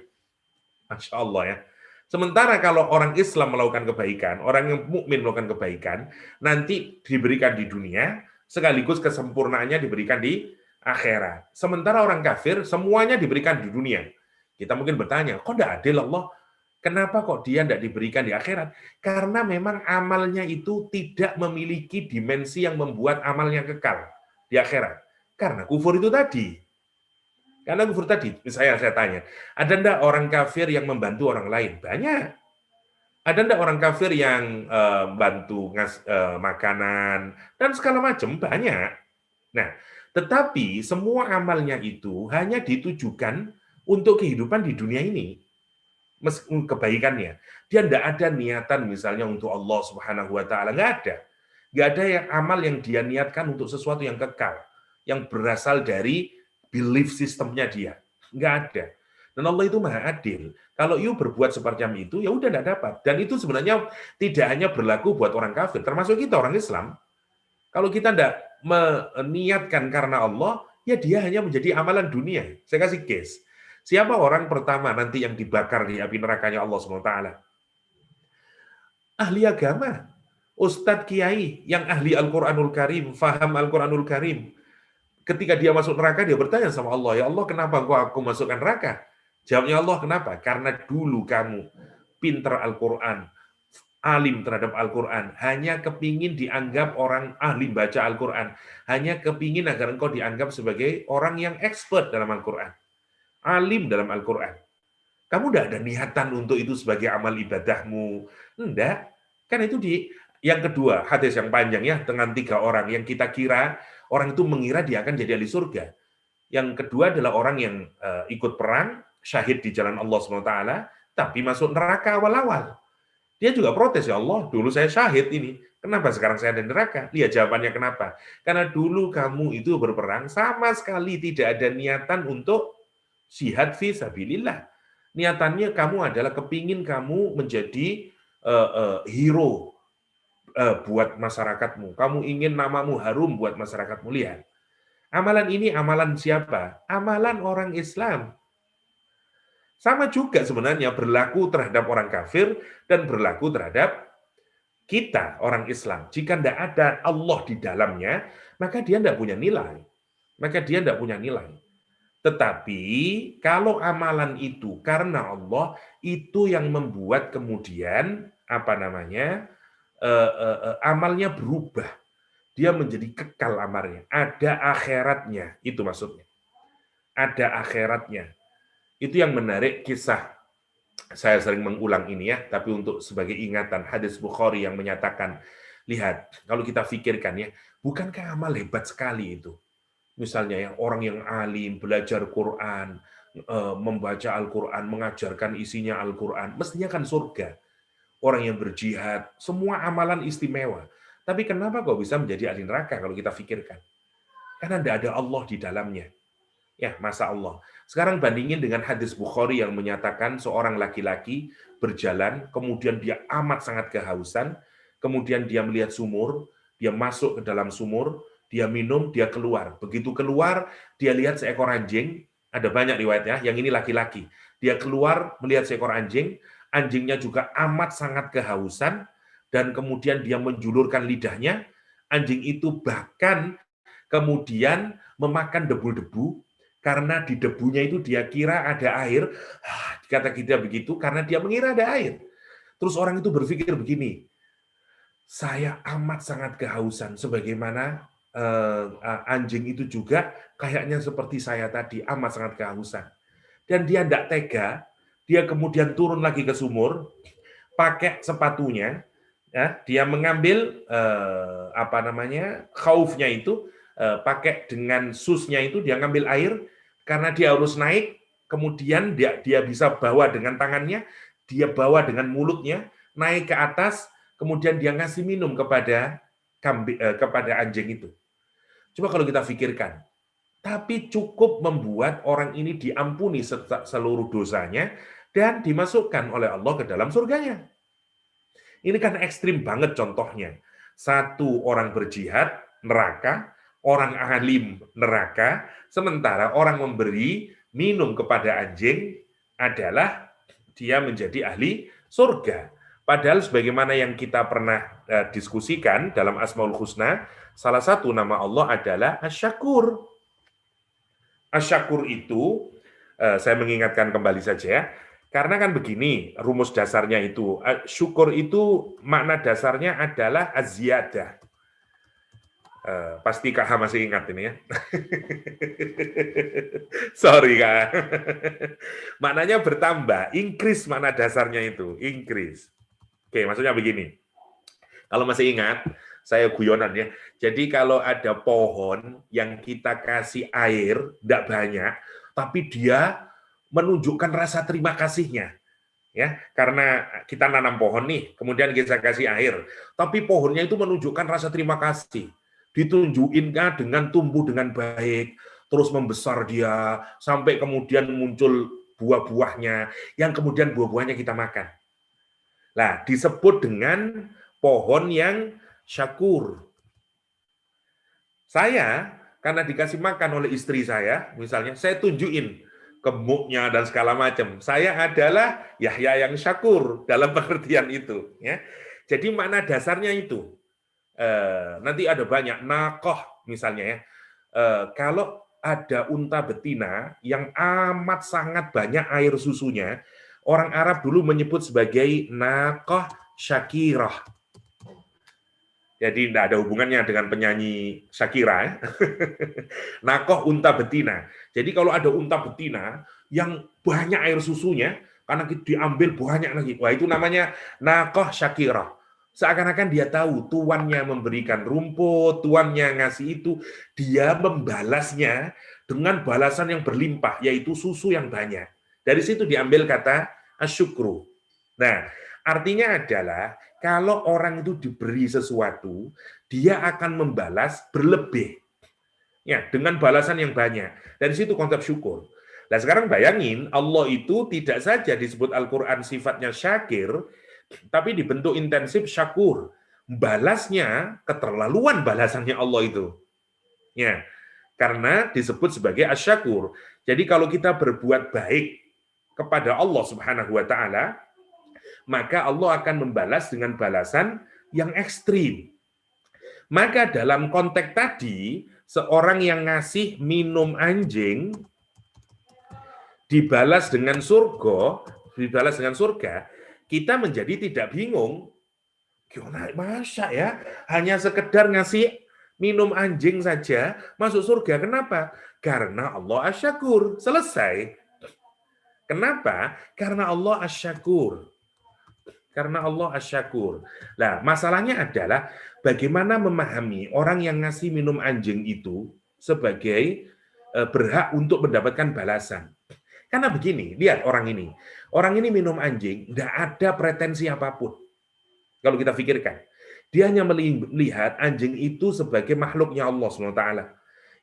Masya Allah ya. Sementara kalau orang Islam melakukan kebaikan, orang yang mukmin melakukan kebaikan, nanti diberikan di dunia, sekaligus kesempurnaannya diberikan di akhirat. Sementara orang kafir, semuanya diberikan di dunia. Kita mungkin bertanya, kok tidak adil Allah? Kenapa kok dia tidak diberikan di akhirat? Karena memang amalnya itu tidak memiliki dimensi yang membuat amalnya kekal di akhirat. Karena kufur itu tadi. Karena kufur tadi, misalnya saya tanya, ada enggak orang kafir yang membantu orang lain? Banyak. Ada enggak orang kafir yang bantu makanan dan segala macam, banyak. Nah, tetapi semua amalnya itu hanya ditujukan untuk kehidupan di dunia ini, kebaikannya. Dia tidak ada niatan misalnya untuk Allah Subhanahu wa taala, nggak ada. Nggak ada yang amal yang dia niatkan untuk sesuatu yang kekal, yang berasal dari belief sistemnya dia. Nggak ada. Dan Allah itu maha adil. Kalau you berbuat seperti itu, ya udah nggak dapat. Dan itu sebenarnya tidak hanya berlaku buat orang kafir, termasuk kita orang Islam. Kalau kita tidak meniatkan karena Allah, ya dia hanya menjadi amalan dunia. Saya kasih case. Siapa orang pertama nanti yang dibakar di api nerakanya Allah SWT? Ahli agama. Ustadz Kiai yang ahli Al-Quranul Karim, faham Al-Quranul Karim. Ketika dia masuk neraka, dia bertanya sama Allah, ya Allah, kenapa aku masukkan neraka? Jawabnya Allah, kenapa? Karena dulu kamu pinter Al-Quran, alim terhadap Al-Quran, hanya kepingin dianggap orang ahli baca Al-Quran, hanya kepingin agar engkau dianggap sebagai orang yang expert dalam Al-Quran, alim dalam Al-Quran. Kamu tidak ada niatan untuk itu sebagai amal ibadahmu. Enggak. Kan itu yang kedua, hadis yang panjang ya, dengan 3 orang yang kita kira, orang itu mengira dia akan jadi ahli surga. Yang kedua adalah orang yang ikut perang, syahid di jalan Allah SWT, tapi masuk neraka awal-awal. Dia juga protes, ya Allah, dulu saya syahid ini. Kenapa sekarang saya ada neraka? Lihat jawabannya kenapa. Karena dulu kamu itu berperang, sama sekali tidak ada niatan untuk jihad fi sabilillah. Niatannya kamu adalah kepingin kamu menjadi hero buat masyarakatmu. Kamu ingin namamu harum buat masyarakatmu. Lihat. Amalan ini amalan siapa? Amalan orang Islam. Sama juga sebenarnya berlaku terhadap orang kafir dan berlaku terhadap kita, orang Islam. Jika tidak ada Allah di dalamnya, maka dia tidak punya nilai. Maka dia tidak punya nilai. Tetapi kalau amalan itu karena Allah, itu yang membuat kemudian amalnya berubah. Dia menjadi kekal amalnya. Ada akhiratnya, itu maksudnya. Ada akhiratnya. Itu yang menarik kisah. Saya sering mengulang ini ya, tapi untuk sebagai ingatan hadis Bukhari yang menyatakan, lihat, kalau kita pikirkan ya, bukankah amal hebat sekali itu? Misalnya ya, orang yang alim, belajar Quran, membaca Al-Quran, mengajarkan isinya Al-Quran, mestinya kan surga. Orang yang berjihad, semua amalan istimewa. Tapi kenapa kok bisa menjadi ahli neraka kalau kita pikirkan? Karena tidak ada Allah di dalamnya. Ya, masa Allah. Sekarang bandingin dengan hadis Bukhari yang menyatakan seorang laki-laki berjalan, kemudian dia amat sangat kehausan, kemudian dia melihat sumur, dia masuk ke dalam sumur, dia minum, dia keluar. Begitu keluar, dia lihat seekor anjing, ada banyak riwayatnya, yang ini laki-laki. Dia keluar melihat seekor anjing, anjingnya juga amat sangat kehausan, dan kemudian dia menjulurkan lidahnya, anjing itu bahkan kemudian memakan debu-debu, karena di debunya itu dia kira ada air, kata kita begitu, karena dia mengira ada air. Terus orang itu berpikir begini, saya amat sangat kehausan, sebagaimana anjing itu juga kayaknya seperti saya tadi, amat sangat kehausan. Dan dia tidak tega, dia kemudian turun lagi ke sumur, pakai sepatunya, ya, dia mengambil khaufnya itu, pakai dengan susnya itu, dia ngambil air, karena dia harus naik, kemudian dia bisa bawa dengan tangannya, dia bawa dengan mulutnya, naik ke atas, kemudian dia ngasih minum kepada anjing itu. Coba kalau kita pikirkan, tapi cukup membuat orang ini diampuni seluruh dosanya dan dimasukkan oleh Allah ke dalam surganya. Ini kan ekstrim banget contohnya. Satu orang berjihad, neraka, orang alim, neraka, sementara orang memberi minum kepada anjing adalah dia menjadi ahli surga. Padahal sebagaimana yang kita pernah diskusikan dalam Asmaul Husna, salah satu nama Allah adalah Asy-Syakur. Asy-Syakur itu, saya mengingatkan kembali saja ya, karena kan begini, rumus dasarnya itu, syukur itu makna dasarnya adalah az-ziyadah. Pasti Kak Ha masih ingat ini ya. Sorry Kak. Maknanya bertambah, increase makna dasarnya itu, increase. Oke, maksudnya begini. Kalau masih ingat, saya guyonan ya. Jadi kalau ada pohon yang kita kasih air tidak banyak, tapi dia menunjukkan rasa terima kasihnya, ya, karena kita nanam pohon nih, kemudian kita kasih air, tapi pohonnya itu menunjukkan rasa terima kasih, ditunjukinnya dengan tumbuh dengan baik, terus membesar dia, sampai kemudian muncul buah-buahnya, yang kemudian buah-buahnya kita makan. Nah, disebut dengan pohon yang syakur. Saya, karena dikasih makan oleh istri saya, misalnya, saya tunjukin gemuknya dan segala macam. Saya adalah Yahya yang syakur dalam pengertian itu. Ya. Jadi makna dasarnya itu. Nanti ada banyak nakoh misalnya ya. Kalau ada unta betina yang amat sangat banyak air susunya, orang Arab dulu menyebut sebagai nakoh syakirah. Jadi tidak ada hubungannya dengan penyanyi Shakira. Ya. Nakoh unta betina. Jadi kalau ada unta betina yang banyak air susunya, karena diambil banyak lagi, wah itu namanya nakoh Shakira. Seakan-akan dia tahu tuannya memberikan rumput, tuannya ngasih itu, dia membalasnya dengan balasan yang berlimpah, yaitu susu yang banyak. Dari situ diambil kata asyukru. Nah, artinya adalah kalau orang itu diberi sesuatu, dia akan membalas berlebih. Ya, dengan balasan yang banyak. Dari situ konsep syukur. Nah, sekarang bayangin, Allah itu tidak saja disebut Al-Quran sifatnya syakir, tapi dibentuk intensif syakur. Balasnya, keterlaluan balasannya Allah itu. Ya, karena disebut sebagai asyakur. Jadi kalau kita berbuat baik kepada Allah Subhanahu wa taala, maka Allah akan membalas dengan balasan yang ekstrim. Maka dalam konteks tadi, seorang yang ngasih minum anjing dibalas dengan surga, kita menjadi tidak bingung. Gimana masa ya? Hanya sekedar ngasih minum anjing saja masuk surga. Kenapa? Karena Allah asyakur. Selesai. Kenapa? Karena Allah asyakur. Karena Allah asyakur. Nah, masalahnya adalah bagaimana memahami orang yang ngasih minum anjing itu sebagai berhak untuk mendapatkan balasan. Karena begini, lihat orang ini. Orang ini minum anjing, tidak ada pretensi apapun. Kalau kita pikirkan. Dia hanya melihat anjing itu sebagai makhluknya Allah SWT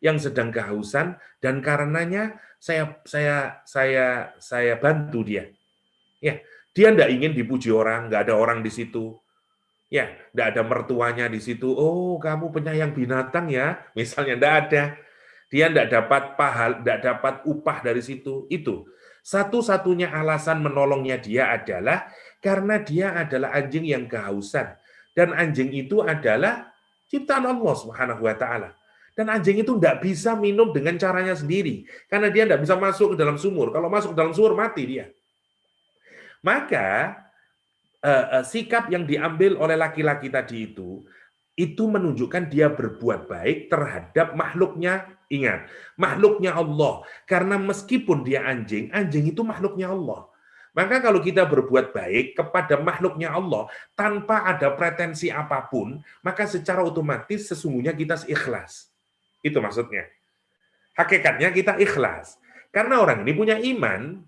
yang sedang kehausan, dan karenanya saya bantu dia. Ya, dia tidak ingin dipuji orang, nggak ada orang di situ. Ya, tidak ada mertuanya di situ. Oh, kamu penyayang binatang ya, misalnya tidak ada. Dia tidak dapat tidak dapat upah dari situ. Itu satu-satunya alasan menolongnya dia adalah karena dia adalah anjing yang kehausan, dan anjing itu adalah ciptaan Allah Subhanahu wa taala. Dan anjing itu tidak bisa minum dengan caranya sendiri, karena dia tidak bisa masuk ke dalam sumur. Kalau masuk ke dalam sumur mati dia. Maka sikap yang diambil oleh laki-laki tadi itu menunjukkan dia berbuat baik terhadap makhluknya. Ingat, makhluknya Allah. Karena meskipun dia anjing, anjing itu makhluknya Allah. Maka kalau kita berbuat baik kepada makhluknya Allah tanpa ada pretensi apapun, maka secara otomatis sesungguhnya kita ikhlas. Itu maksudnya. Hakikatnya kita ikhlas. Karena orang ini punya iman,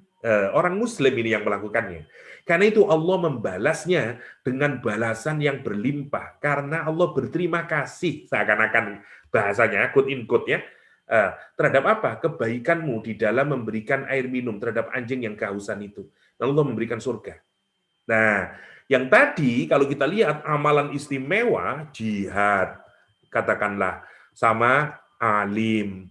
orang muslim ini yang melakukannya. Karena itu Allah membalasnya dengan balasan yang berlimpah. Karena Allah berterima kasih, seakan-akan bahasanya, quote in quote ya, terhadap apa? Kebaikanmu di dalam memberikan air minum terhadap anjing yang kehausan itu. Dan Allah memberikan surga. Nah, yang tadi kalau kita lihat amalan istimewa, jihad, katakanlah, sama alim.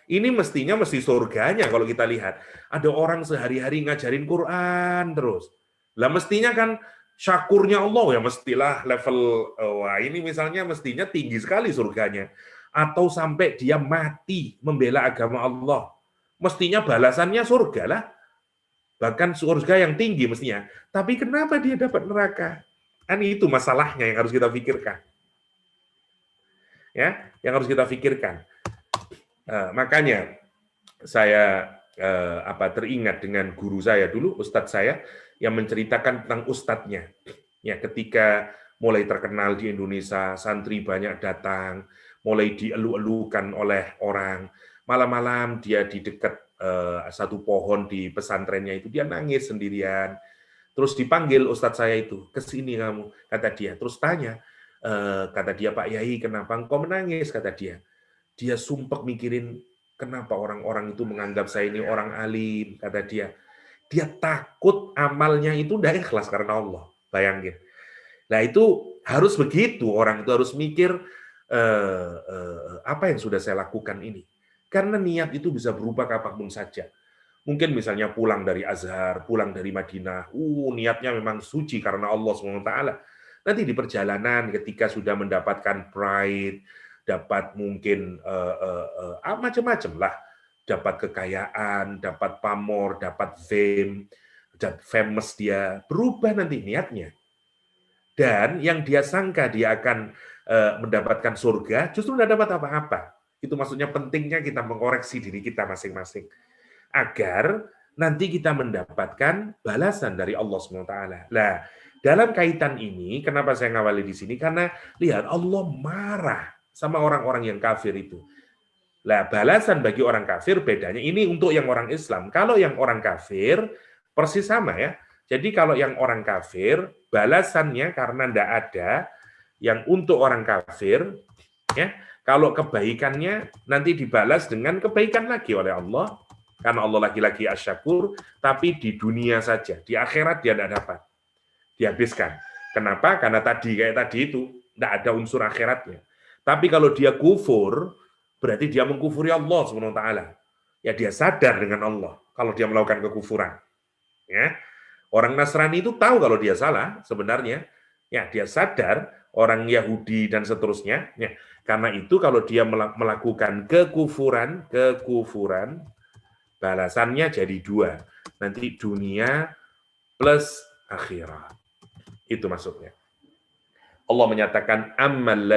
Ini mesti surganya kalau kita lihat. Ada orang sehari-hari ngajarin Quran terus. Lah mestinya kan syakurnya Allah ya mestilah level, wah ini misalnya mestinya tinggi sekali surganya. Atau sampai dia mati membela agama Allah. Mestinya balasannya surga lah. Bahkan surga yang tinggi mestinya. Tapi kenapa dia dapat neraka? Kan itu masalahnya yang harus kita pikirkan. Ya, yang harus kita pikirkan. Makanya saya teringat dengan guru saya dulu, ustadz saya, yang menceritakan tentang ustadznya. Ya, ketika mulai terkenal di Indonesia, santri banyak datang, mulai dielu-elukan oleh orang. Malam-malam dia di dekat satu pohon di pesantrennya itu dia nangis sendirian. Terus dipanggil ustadz saya itu, ke sini kamu, kata dia. Terus tanya, kata dia, Pak Yai, kenapa engkau menangis? Kata dia. Dia sumpek mikirin, kenapa orang-orang itu menganggap saya ini orang alim, kata dia. Dia takut amalnya itu tidak ikhlas karena Allah. Bayangin. Nah itu harus begitu, orang itu harus mikir apa yang sudah saya lakukan ini. Karena niat itu bisa berubah apapun saja. Mungkin misalnya pulang dari Azhar, pulang dari Madinah, niatnya memang suci karena Allah SWT. Nanti di perjalanan ketika sudah mendapatkan pride, dapat mungkin macam-macam lah, dapat kekayaan, dapat pamor, dapat fame, famous dia, berubah nanti niatnya. Dan yang dia sangka dia akan mendapatkan surga, justru tidak dapat apa-apa. Itu maksudnya pentingnya kita mengoreksi diri kita masing-masing. Agar nanti kita mendapatkan balasan dari Allah SWT. Nah, dalam kaitan ini, kenapa saya ngawali di sini? Karena lihat, Allah marah sama orang-orang yang kafir itu. Nah, balasan bagi orang kafir bedanya, ini untuk yang orang Islam. Kalau yang orang kafir, persis sama ya. Jadi kalau yang orang kafir, balasannya karena tidak ada, yang untuk orang kafir, ya, kalau kebaikannya nanti dibalas dengan kebaikan lagi oleh Allah, karena Allah lagi-lagi asyakur, tapi di dunia saja, di akhirat dia tidak dapat, dihabiskan. Kenapa? Karena kayak tadi itu, tidak ada unsur akhiratnya. Tapi kalau dia kufur, berarti dia mengkufuri Allah SWT. Ya dia sadar dengan Allah kalau dia melakukan kekufuran. Ya, orang Nasrani itu tahu kalau dia salah sebenarnya. Ya dia sadar, orang Yahudi dan seterusnya. Ya, karena itu kalau dia melakukan kekufuran, balasannya jadi dua. Nanti dunia plus akhirat. Itu maksudnya. Allah menyatakan ammal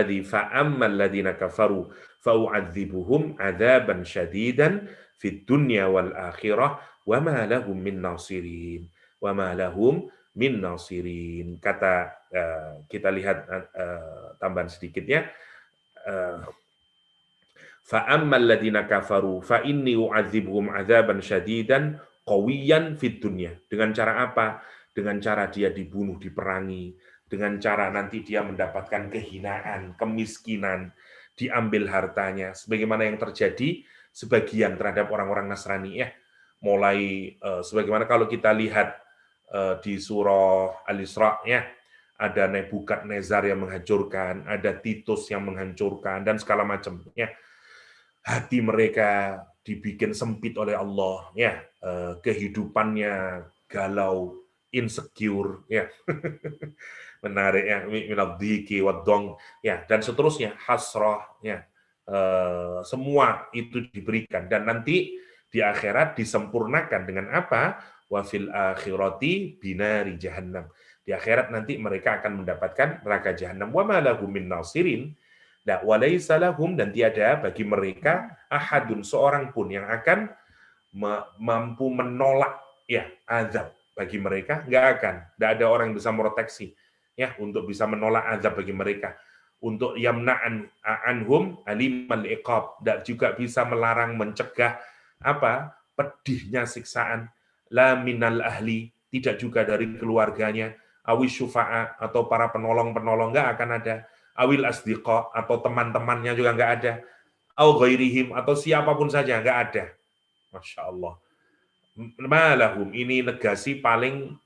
ladzina kafaru fa'u'adzibuhum 'adzaban syadidan fid dunya wal akhirah wa ma lahum min nasirin. Wa ma lahum min nasirin. Kata kita lihat tambahan sedikitnya. Fa'ammal ladzina kafaru fa inni u'adzibuhum 'adzaban syadidan qawiyan fid dunya. Dengan cara apa? Dengan cara dia dibunuh, diperangi, dengan cara nanti dia mendapatkan kehinaan, kemiskinan, diambil hartanya, sebagaimana yang terjadi sebagian terhadap orang-orang Nasrani ya. Mulai sebagaimana kalau kita lihat di surah Al-Isra ya, ada Nebukadnezar yang menghancurkan, ada Titus yang menghancurkan dan segala macam ya. Hati mereka dibikin sempit oleh Allah ya, kehidupannya galau, insecure ya. Menarik ya, minadziki waddong ya, dan seterusnya, hasrah ya, semua itu diberikan dan nanti di akhirat disempurnakan dengan apa? Wa fil akhirati binari jahannam. Di akhirat nanti mereka akan mendapatkan neraka jahannam. Wa ma lahum min nasirin. Nah, wa laisa lahum, dan tiada bagi mereka ahadun, seorang pun yang akan mampu menolak ya azab bagi mereka, nggak akan. Nggak ada orang yang bisa proteksi ya untuk bisa menolak azab bagi mereka, untuk yamna'an anhum alimal iqab, dan juga bisa melarang, mencegah apa pedihnya siksaan, la minal ahli, tidak juga dari keluarganya, awis syufa'a, atau para penolong-penolong, nggak akan ada, awil asdiqa, atau teman-temannya juga nggak ada, au ghairihim, atau siapapun saja nggak ada. Masya Allah. Malahum, ini negasi paling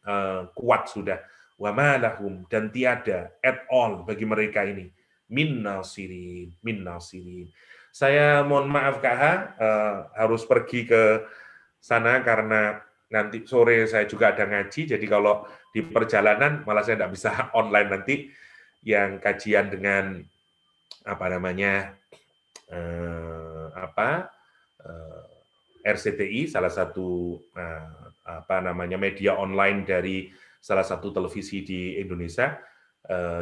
kuat sudah. Wa malahum, dan tiada at all bagi mereka ini min nasirin, min nasirin. Saya mohon maaf Kak Ha, harus pergi ke sana karena nanti sore saya juga ada ngaji, jadi kalau di perjalanan malah saya tidak bisa online nanti yang kajian dengan apa namanya RCTI, salah satu apa namanya media online dari salah satu televisi di Indonesia.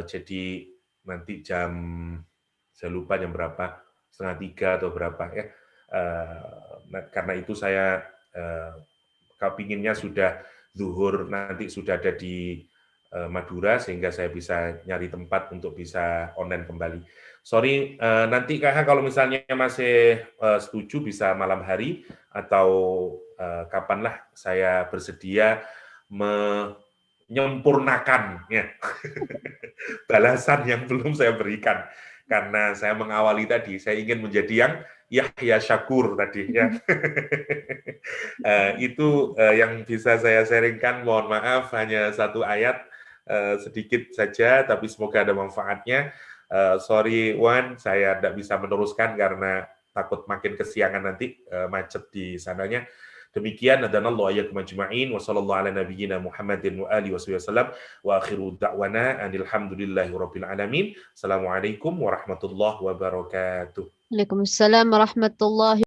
Jadi nanti jam, saya lupa jam berapa, 2:30 atau berapa ya. Karena itu saya kepinginnya sudah zuhur nanti sudah ada di Madura sehingga saya bisa nyari tempat untuk bisa online kembali. Sorry, nanti Kak kalau misalnya masih setuju bisa malam hari atau kapanlah saya bersedia menyempurnakan ya balasan yang belum saya berikan karena saya mengawali tadi saya ingin menjadi yang Yahya Syakur tadi ya. Itu yang bisa saya sharingkan. Mohon maaf hanya satu ayat sedikit saja, tapi semoga ada manfaatnya. Sorry Wan, saya tidak bisa meneruskan karena takut makin kesiangan nanti macet di sananya. Demikian hadanallahu iyyakum ajma'in wa sallallahu ala nabiyyina Muhammadin wa alihi wasallam wa akhiru da'wana alhamdulillahi rabbil alamin. Assalamualaikum warahmatullahi wabarakatuh. Waalaikumsalam warahmatullahi